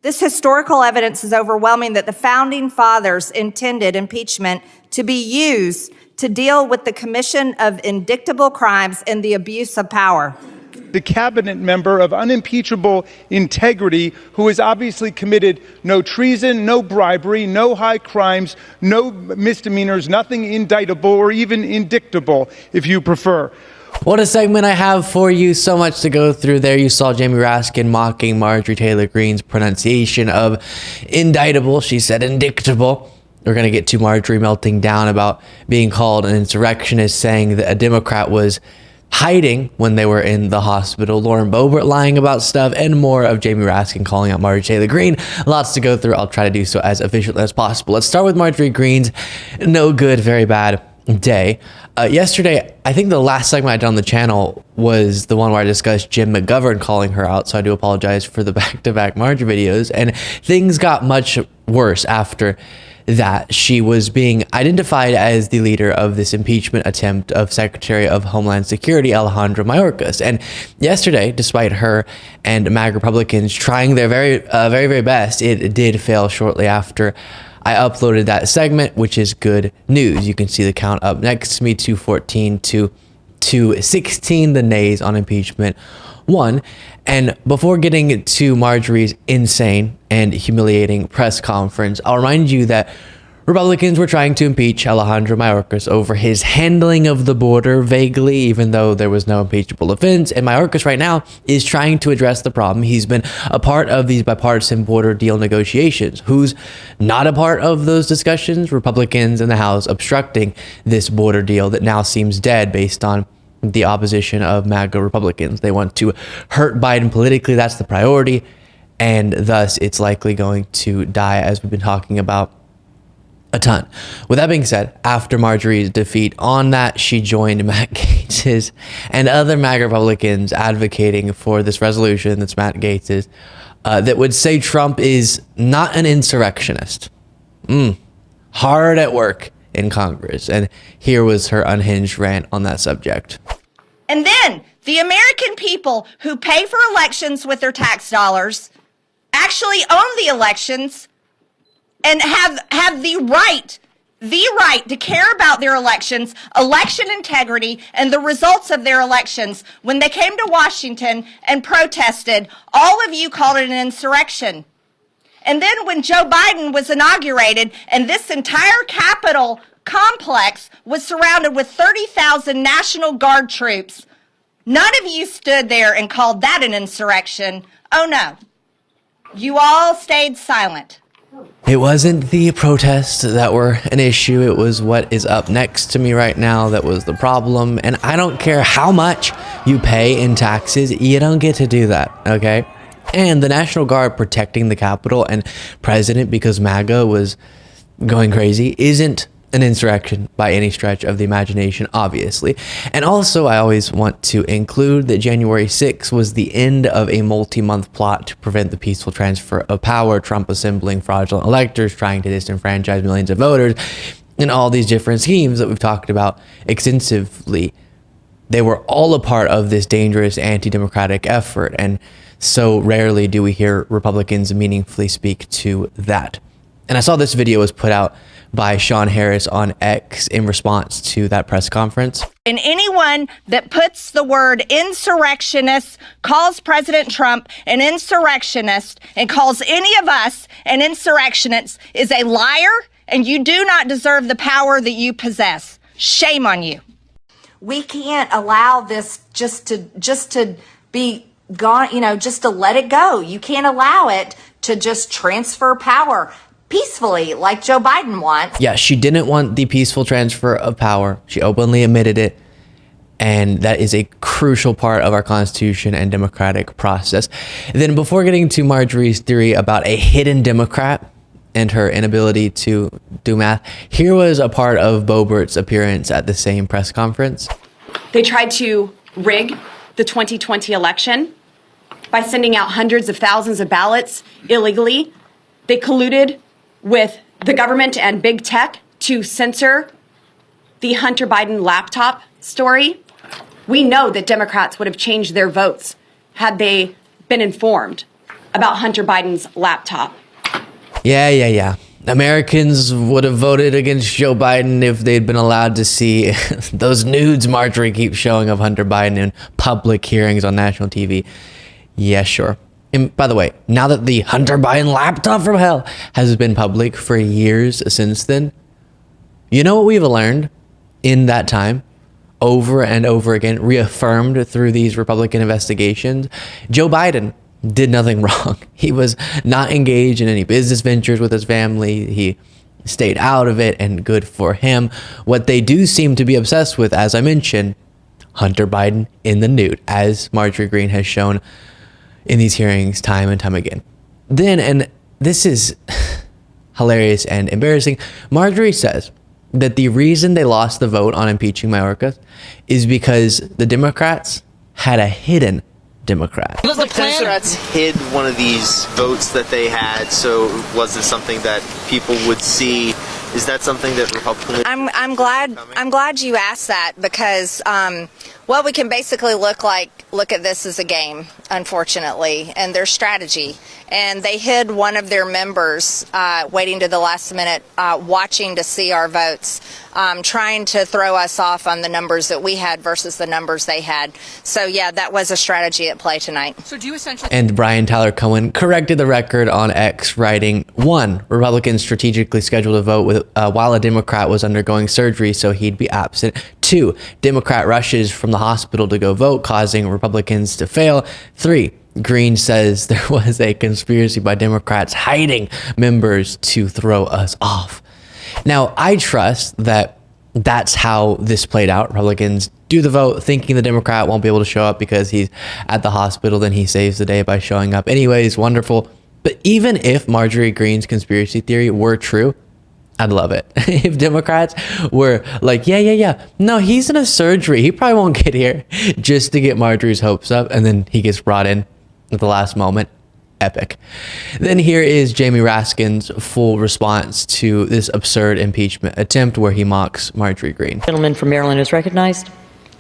This historical evidence is overwhelming that the founding fathers intended impeachment to be used to deal with the commission of indictable crimes and the abuse of power. The cabinet member of unimpeachable integrity who has obviously committed no treason, no bribery, no high crimes, no misdemeanors, nothing indictable or even indictable, if you prefer. What a segment I have for you. So much to go through there. You saw Jamie Raskin mocking Marjorie Taylor Greene's pronunciation of indictable. She said indictable. We're going to get to Marjorie melting down about being called an insurrectionist, saying that a Democrat was hiding when they were in the hospital. Lauren Boebert lying about stuff, and more of Jamie Raskin calling out Marjorie Taylor Greene. Lots to go through. I'll try to do so as efficiently as possible. Let's start with Marjorie Greene's no good, very bad day. Yesterday, I think the last segment I did on the channel was the one where I discussed Jim McGovern calling her out, so I do apologize for the back-to-back Marjorie videos, and things got much worse after that. She was being identified as the leader of this impeachment attempt of Secretary of Homeland Security Alejandro Mayorkas. And yesterday, despite her and MAG Republicans trying their very best, it did fail shortly after I uploaded that segment, which is good news. You can see the count up next to me, 214 to 216, the nays on impeachment won. And before getting to Marjorie's insane and humiliating press conference, I'll remind you that Republicans were trying to impeach Alejandro Mayorkas over his handling of the border vaguely, even though there was no impeachable offense. And Mayorkas right now is trying to address the problem. He's been a part of these bipartisan border deal negotiations. Who's not a part of those discussions? Republicans in the House obstructing this border deal that now seems dead based on the opposition of MAGA Republicans. They want to hurt Biden politically. That's the priority. And thus, it's likely going to die, as we've been talking about a ton. With that being said, after Marjorie's defeat on that, she joined Matt Gaetz's and other MAGA Republicans advocating for this resolution that's Matt Gaetz's that would say Trump is not an insurrectionist. Hard at work in Congress. And here was her unhinged rant on that subject. And then the American people who pay for elections with their tax dollars actually own the elections and have the right to care about their elections, election integrity, and the results of their elections. When they came to Washington and protested, all of you called it an insurrection. And then when Joe Biden was inaugurated and this entire Capitol complex was surrounded with 30,000 National Guard troops, none of you stood there and called that an insurrection. Oh no, you all stayed silent. It wasn't the protests that were an issue. It was what is up next to me right now that was the problem. And I don't care how much you pay in taxes, you don't get to do that, okay? And the National Guard protecting the Capitol and president because MAGA was going crazy isn't an insurrection by any stretch of the imagination, obviously. And also, I always want to include that January 6th was the end of a multi-month plot to prevent the peaceful transfer of power, Trump assembling fraudulent electors, trying to disenfranchise millions of voters, and all these different schemes that we've talked about extensively. They were all a part of this dangerous anti-democratic effort, and so rarely do we hear Republicans meaningfully speak to that. And I saw this video was put out by Sean Harris on X in response to that press conference. And anyone that puts the word insurrectionist, calls President Trump an insurrectionist, and calls any of us an insurrectionist is a liar, and you do not deserve the power that you possess. Shame on you. We can't allow this just to be gone, just to let it go. You can't allow it to just transfer power peacefully like Joe Biden wants. Yeah, she didn't want the peaceful transfer of power. She openly admitted it. And that is a crucial part of our Constitution and democratic process. And then before getting to Marjorie's theory about a hidden Democrat and her inability to do math, here was a part of Boebert's appearance at the same press conference. They tried to rig the 2020 election by sending out hundreds of thousands of ballots illegally. They colluded with the government and big tech to censor the Hunter Biden laptop story. We know that Democrats would have changed their votes had they been informed about Hunter Biden's laptop. Yeah. Americans would have voted against Joe Biden if they'd been allowed to see those nudes Marjorie keeps showing of Hunter Biden in public hearings on national TV. Yeah, sure. And by the way, now that the Hunter Biden laptop from hell has been public for years since then, you know what we've learned in that time? Over and over again, reaffirmed through these Republican investigations, Joe Biden did nothing wrong. He was not engaged in any business ventures with his family. He stayed out of it, and good for him. What they do seem to be obsessed with, as I mentioned, Hunter Biden in the nude, as Marjorie Greene has shown in these hearings time and time again. Then, and this is hilarious and embarrassing, Marjorie says that the reason they lost the vote on impeaching Mayorkas is because the Democrats had a hidden Democrat. The Democrats hid one of these votes that they had, so was it something that people would see? Is that something that Republicans? I'm glad you asked that, because well, we can basically look at this as a game, unfortunately, and their strategy. And they hid one of their members, waiting to the last minute, watching to see our votes, trying to throw us off on the numbers that we had versus the numbers they had. So yeah, that was a strategy at play tonight. So do you essentially? And Brian Tyler Cohen corrected the record on X, writing, 1, Republicans strategically scheduled a vote with while a Democrat was undergoing surgery, so he'd be absent. 2, Democrat rushes from the hospital to go vote, causing Republicans to fail. 3, Greene says there was a conspiracy by Democrats hiding members to throw us off. Now, I trust that that's how this played out. Republicans do the vote thinking the Democrat won't be able to show up because he's at the hospital. Then he saves the day by showing up anyways. Wonderful. But even if Marjorie Greene's conspiracy theory were true, I'd love it. If Democrats were like, yeah, no, he's in a surgery, he probably won't get here, just to get Marjorie's hopes up, and then he gets brought in at the last moment. Epic. Then here is Jamie Raskin's full response to this absurd impeachment attempt where he mocks Marjorie Greene. Gentleman from Maryland is recognized.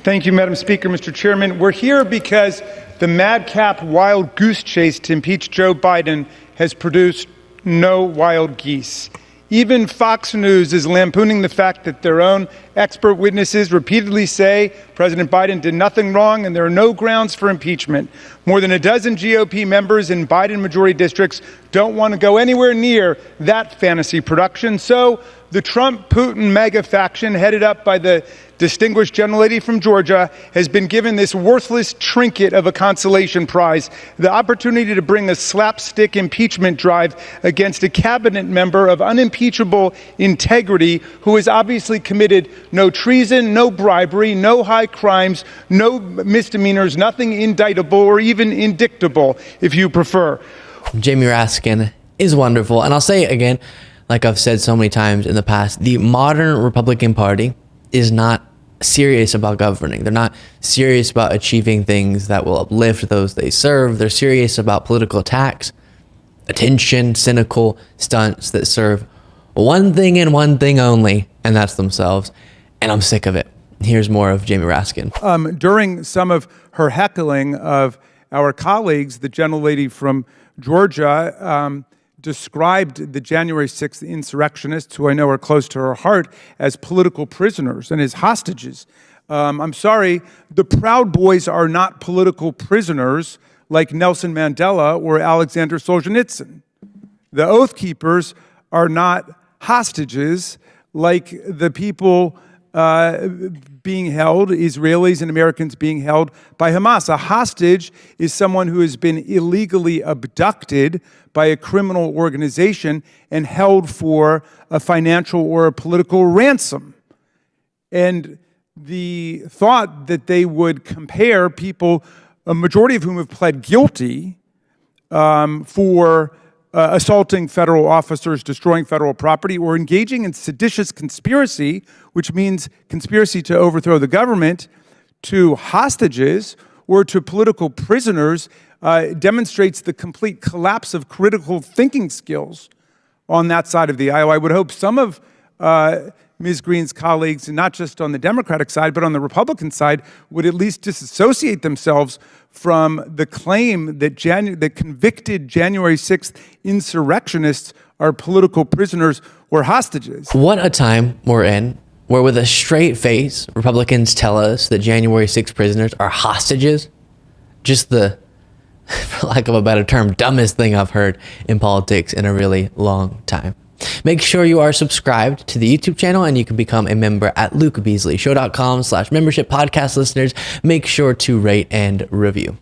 Thank you, Madam Speaker. Mr. Chairman, we're here because the madcap wild goose chase to impeach Joe Biden has produced no wild geese. Even Fox News is lampooning the fact that their own expert witnesses repeatedly say President Biden did nothing wrong and there are no grounds for impeachment. More than a dozen GOP members in Biden majority districts don't want to go anywhere near that fantasy production. So the Trump-Putin mega faction, headed up by the distinguished gentlelady from Georgia, has been given this worthless trinket of a consolation prize, the opportunity to bring a slapstick impeachment drive against a cabinet member of unimpeachable integrity who has obviously committed no treason, no bribery, no high crimes, no misdemeanors, nothing indictable or even indictable, if you prefer. Jamie Raskin is wonderful. And I'll say it again, like I've said so many times in the past, the modern Republican Party is not serious about governing. They're not serious about achieving things that will uplift those they serve. They're serious about political attacks, attention, cynical stunts that serve one thing and one thing only, and that's themselves. And I'm sick of it. Here's more of Jamie Raskin. During some of her heckling of our colleagues, the gentlelady from Georgia described the January 6th insurrectionists, who I know are close to her heart, as political prisoners and as hostages. I'm sorry, the Proud Boys are not political prisoners like Nelson Mandela or Alexander Solzhenitsyn. The Oath Keepers are not hostages like the people being held, Israelis and Americans being held by Hamas. A hostage is someone who has been illegally abducted by a criminal organization and held for a financial or a political ransom. And the thought that they would compare people, a majority of whom have pled guilty for assaulting federal officers, destroying federal property, or engaging in seditious conspiracy, which means conspiracy to overthrow the government, to hostages or to political prisoners, demonstrates the complete collapse of critical thinking skills on that side of the aisle. I would hope some of Ms. Greene's colleagues, not just on the Democratic side, but on the Republican side, would at least disassociate themselves from the claim that that convicted January 6th insurrectionists are political prisoners or hostages. What a time we're in, where with a straight face, Republicans tell us that January 6th prisoners are hostages. Just the, for lack of a better term, dumbest thing I've heard in politics in a really long time. Make sure you are subscribed to the YouTube channel, and you can become a member at lukebeasleyshow.com/membership. Podcast listeners, make sure to rate and review.